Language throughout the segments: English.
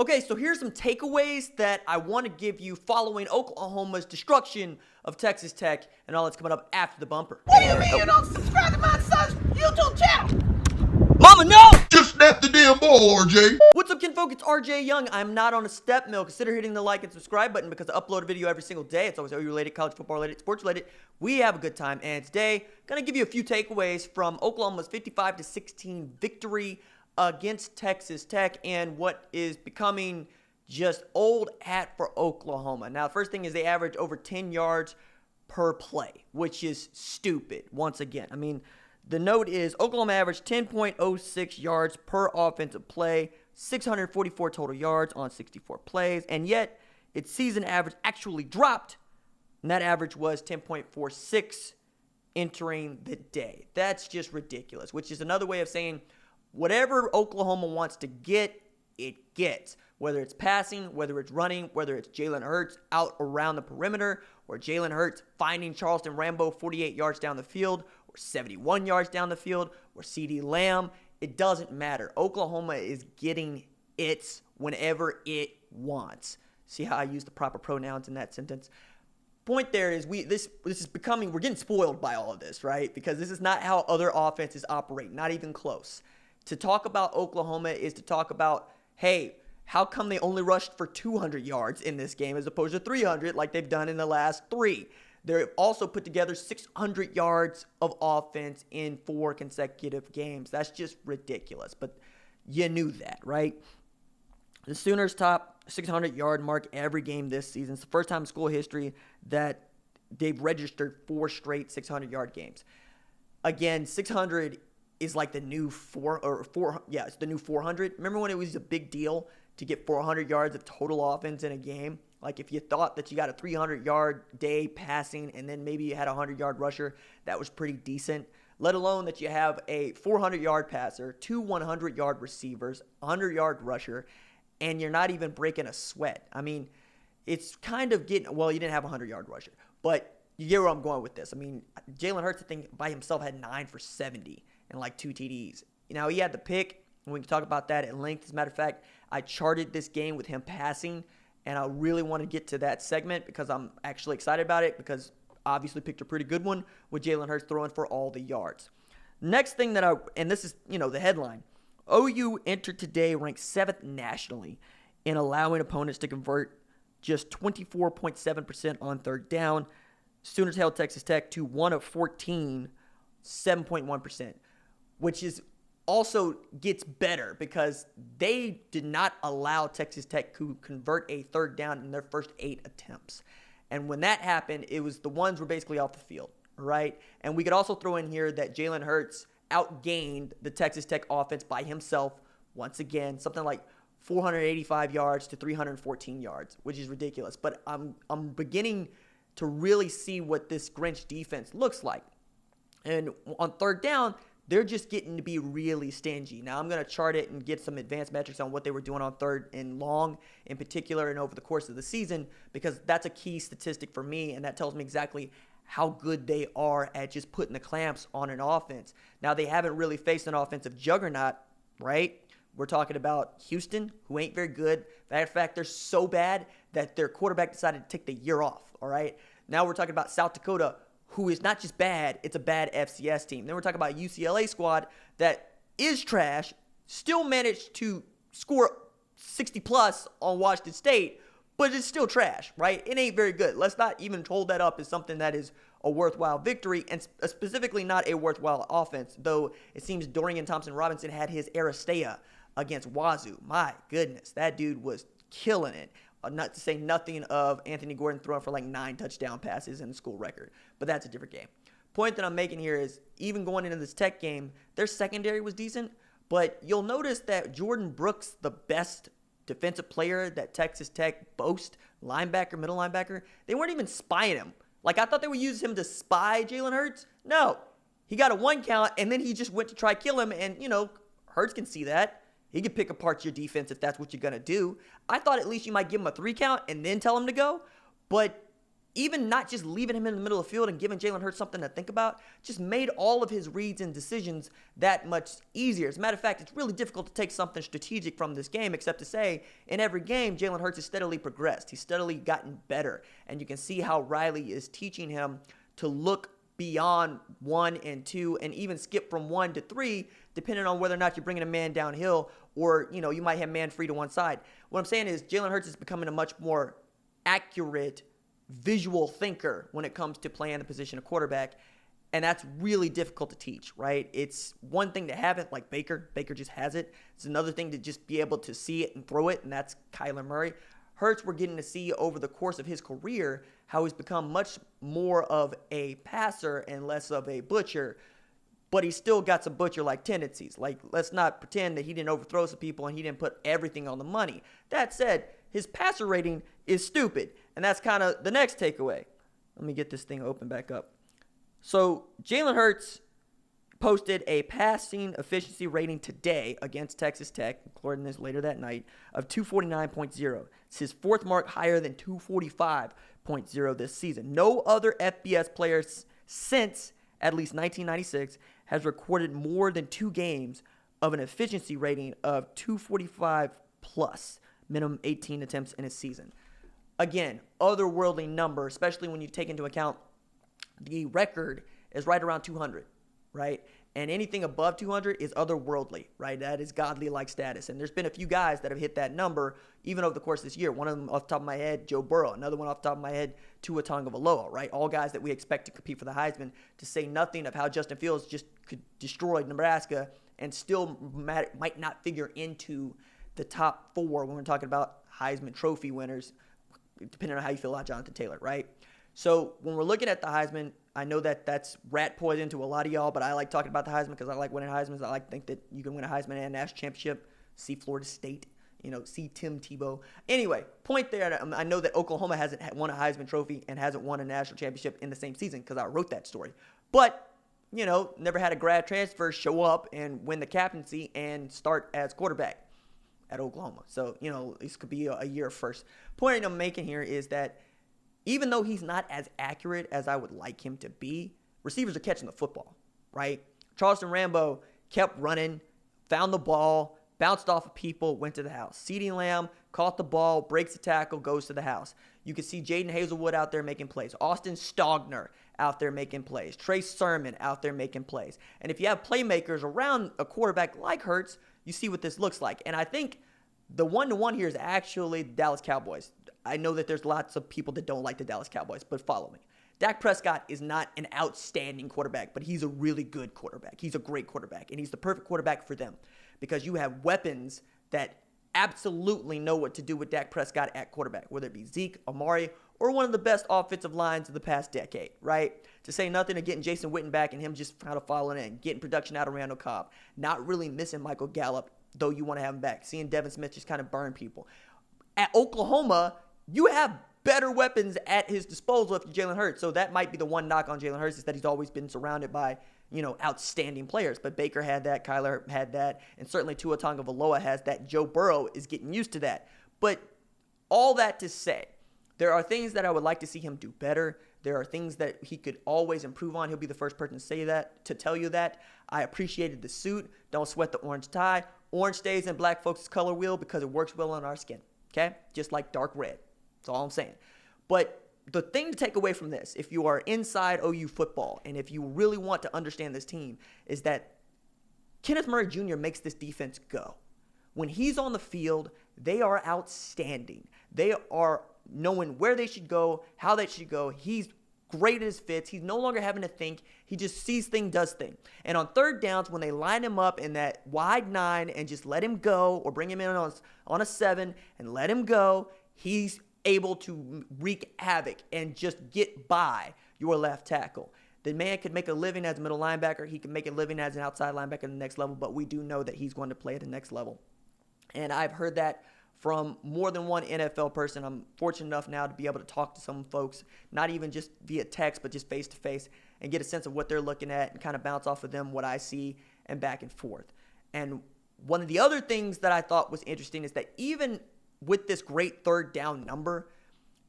Okay, so here's some takeaways that I want to give you following Oklahoma's destruction of Texas Tech and all that's coming up after the bumper. What do you mean you don't subscribe to my son's YouTube channel? Mama, no! Just snap the damn ball, RJ. What's up, kinfolk? It's RJ Young. I'm not on a step mill. Consider hitting the like and subscribe button because I upload a video every single day. It's always OU related, college football related, sports related. We have a good time, and today, gonna give you a few takeaways from Oklahoma's 55-16 victory against Texas Tech and what is becoming just old hat for Oklahoma. Now, first thing is they average over 10 yards per play, which is stupid once again. I mean, the note is Oklahoma averaged 10.06 yards per offensive play, 644 total yards on 64 plays, and yet its season average actually dropped, and that average was 10.46 entering the day. That's just ridiculous, which is another way of saying whatever Oklahoma wants to get, it gets. Whether it's passing, whether it's running, whether it's Jalen Hurts out around the perimeter, or Jalen Hurts finding Charleston Rambo 48 yards down the field, or 71 yards down the field, or CeeDee Lamb, it doesn't matter. Oklahoma is getting its whenever it wants. See how I use the proper pronouns in that sentence? Point there is this is becoming, we're getting spoiled by all of this, right? Because this is not how other offenses operate, not even close. To talk about Oklahoma is to talk about, hey, how come they only rushed for 200 yards in this game as opposed to 300 like they've done in the last three? They've also put together 600 yards of offense in 4 consecutive games. That's just ridiculous, but you knew that, right? The Sooners top 600-yard mark every game this season. It's the first time in school history that they've registered 4 straight 600-yard games. Again, 600 is like the new it's the new 400. Remember when it was a big deal to get 400 yards of total offense in a game? Like if you thought that you got a 300-yard day passing and then maybe you had a 100-yard rusher, that was pretty decent. Let alone that you have a 400-yard passer, 2 100-yard receivers, 100-yard rusher, and you're not even breaking a sweat. I mean, it's kind of getting, well, you didn't have a 100-yard rusher, but you get where I'm going with this. I mean, Jalen Hurts, I think, by himself had 9 for 70 and like 2 TDs. You know, he had the pick, and we can talk about that at length. As a matter of fact, I charted this game with him passing, and I really want to get to that segment because I'm actually excited about it because obviously picked a pretty good one with Jalen Hurts throwing for all the yards. Next thing and this is, the headline. OU entered today ranked 7th nationally in allowing opponents to convert just 24.7% on third down. Sooners held Texas Tech to 1 of 14, 7.1%, which is also gets better because they did not allow Texas Tech to convert a third down in their first 8 attempts. And when that happened, it was the ones were basically off the field, right? And we could also throw in here that Jalen Hurts outgained the Texas Tech offense by himself once again, something like 485 yards to 314 yards, which is ridiculous. But I'm beginning to really see what this Grinch defense looks like. And on third down, they're just getting to be really stingy. Now, I'm going to chart it and get some advanced metrics on what they were doing on third and long in particular and over the course of the season because that's a key statistic for me, and that tells me exactly how good they are at just putting the clamps on an offense. Now, they haven't really faced an offensive juggernaut, right? We're talking about Houston, who ain't very good. Matter of fact, they're so bad that their quarterback decided to take the year off, all right? Now we're talking about South Dakota, who is not just bad, it's a bad FCS team. Then we're talking about a UCLA squad that is trash, still managed to score 60-plus on Washington State, but it's still trash, right? It ain't very good. Let's not even hold that up as something that is a worthwhile victory, and specifically not a worthwhile offense, though it seems Dorian Thompson-Robinson had his Aristea against Wazoo. My goodness, that dude was killing it. Not to say nothing of Anthony Gordon throwing for like 9 touchdown passes in the school record, but that's a different game. Point that I'm making here is even going into this Tech game, their secondary was decent, but you'll notice that Jordan Brooks, the best defensive player that Texas Tech boasts, linebacker, middle linebacker, they weren't even spying him. Like I thought they would use him to spy Jalen Hurts. No, he got a 1 count and then he just went to try kill him, and Hurts can see that. He could pick apart your defense if that's what you're going to do. I thought at least you might give him a 3 count and then tell him to go. But even not just leaving him in the middle of the field and giving Jalen Hurts something to think about, just made all of his reads and decisions that much easier. As a matter of fact, it's really difficult to take something strategic from this game, except to say, in every game, Jalen Hurts has steadily progressed. He's steadily gotten better. And you can see how Riley is teaching him to look beyond 1 and 2 and even skip from 1 to 3, depending on whether or not you're bringing a man downhill or, you might have man free to one side. What I'm saying is Jalen Hurts is becoming a much more accurate visual thinker when it comes to playing the position of quarterback, and that's really difficult to teach, right? It's one thing to have it like Baker just has it. It's another thing to just be able to see it and throw it, and that's Kyler Murray. Hurts, we're getting to see over the course of his career how he's become much more of a passer and less of a butcher, but he's still got some butcher-like tendencies. Like, let's not pretend that he didn't overthrow some people and he didn't put everything on the money. That said, his passer rating is stupid, and that's kind of the next takeaway. Let me get this thing open back up. So Jalen Hurts posted a passing efficiency rating today against Texas Tech, according to this later that night, of 249.0. It's his fourth mark higher than 245.0 this season. No other FBS player since at least 1996 has recorded more than 2 games of an efficiency rating of 245 plus, minimum 18 attempts in a season. Again, otherworldly number, especially when you take into account the record is right around 200, right? And anything above 200 is otherworldly, right? That is godly-like status. And there's been a few guys that have hit that number even over the course of this year. One of them off the top of my head, Joe Burrow. Another one off the top of my head, Tua Tagovailoa, right? All guys that we expect to compete for the Heisman, to say nothing of how Justin Fields just could destroy Nebraska and still might not figure into the top 4 when we're talking about Heisman Trophy winners, depending on how you feel about Jonathan Taylor, right? So when we're looking at the Heisman, I know that that's rat poison to a lot of y'all, but I like talking about the Heisman because I like winning Heismans. I like to think that you can win a Heisman and a national championship. See Florida State, see Tim Tebow. Anyway, point there. I know that Oklahoma hasn't won a Heisman Trophy and hasn't won a national championship in the same season because I wrote that story. But, never had a grad transfer show up and win the captaincy and start as quarterback at Oklahoma. So, this could be a year first. Point I'm making here is that even though he's not as accurate as I would like him to be, receivers are catching the football, right? Charleston Rambo kept running, found the ball, bounced off of people, went to the house. CeeDee Lamb caught the ball, breaks the tackle, goes to the house. You can see Jaden Hazelwood out there making plays. Austin Stogner out there making plays. Trey Sermon out there making plays. And if you have playmakers around a quarterback like Hurts, you see what this looks like. And I think the one-to-one here is actually the Dallas Cowboys. I know that there's lots of people that don't like the Dallas Cowboys, but follow me. Dak Prescott is not an outstanding quarterback, but he's a really good quarterback. He's a great quarterback, and he's the perfect quarterback for them because you have weapons that absolutely know what to do with Dak Prescott at quarterback, whether it be Zeke, Amari, or one of the best offensive lines of the past decade, right? To say nothing of getting Jason Witten back and him just kind of following in, getting production out of Randall Cobb, not really missing Michael Gallup, though you want to have him back, seeing Devin Smith just kind of burn people. At Oklahoma, you have better weapons at his disposal if you're Jalen Hurts. So that might be the one knock on Jalen Hurts is that he's always been surrounded by, outstanding players. But Baker had that, Kyler had that, and certainly Tua Tagovailoa has that. Joe Burrow is getting used to that. But all that to say, there are things that I would like to see him do better. There are things that he could always improve on. He'll be the first person to say that, to tell you that. I appreciated the suit. Don't sweat the orange tie. Orange stays in black folks' color wheel because it works well on our skin. Okay? Just like dark red. That's all I'm saying. But the thing to take away from this, if you are inside OU football and if you really want to understand this team, is that Kenneth Murray Jr. makes this defense go. When he's on the field, they are outstanding. They are knowing where they should go, how they should go. He's great at his fits. He's no longer having to think. He just sees thing, does thing. And on third downs, when they line him up in that wide 9 and just let him go or bring him in on a 7 and let him go, he's able to wreak havoc and just get by your left tackle. The man could make a living as a middle linebacker. He can make a living as an outside linebacker at the next level, but we do know that he's going to play at the next level. And I've heard that from more than one NFL person. I'm fortunate enough now to be able to talk to some folks, not even just via text, but just face-to-face, and get a sense of what they're looking at and kind of bounce off of them what I see and back and forth. And one of the other things that I thought was interesting is that even with this great third down number,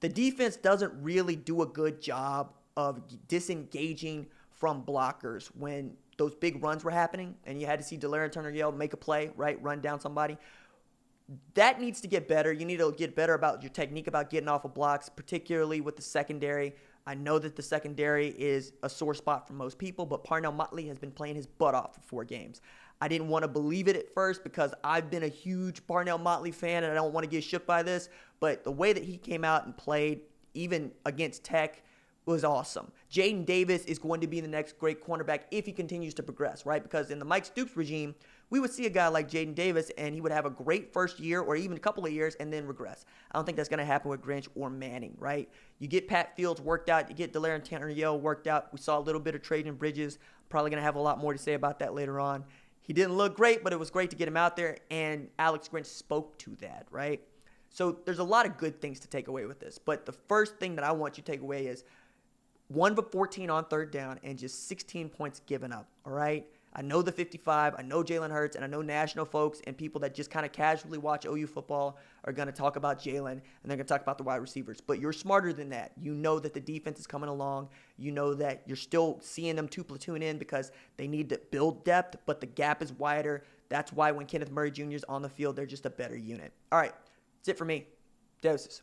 the defense doesn't really do a good job of disengaging from blockers when those big runs were happening and you had to see Delarian Turner-Yell make a play, right? Run down somebody. That needs to get better. You need to get better about your technique about getting off of blocks, particularly with the secondary. I know that the secondary is a sore spot for most people, but Parnell Motley has been playing his butt off for 4 games. I didn't want to believe it at first because I've been a huge Parnell Motley fan and I don't want to get shook by this, but the way that he came out and played, even against Tech, was awesome. Jaden Davis is going to be the next great cornerback if he continues to progress, right? Because in the Mike Stoops regime, we would see a guy like Jaden Davis and he would have a great first year or even a couple of years and then regress. I don't think that's going to happen with Grinch or Manning, right? You get Pat Fields worked out, you get Delarian Turner-Yell worked out. We saw a little bit of Trajan Bridges. Probably going to have a lot more to say about that later on. He didn't look great, but it was great to get him out there, and Alex Grinch spoke to that, right? So there's a lot of good things to take away with this, but the first thing that I want you to take away is 1 of 14 on third down and just 16 points given up, all right? I know the 55, I know Jalen Hurts, and I know national folks and people that just kind of casually watch OU football are going to talk about Jalen, and they're going to talk about the wide receivers. But you're smarter than that. You know that the defense is coming along. You know that you're still seeing them 2 platoon in because they need to build depth, but the gap is wider. That's why when Kenneth Murray Jr. is on the field, they're just a better unit. All right, that's it for me. Doses.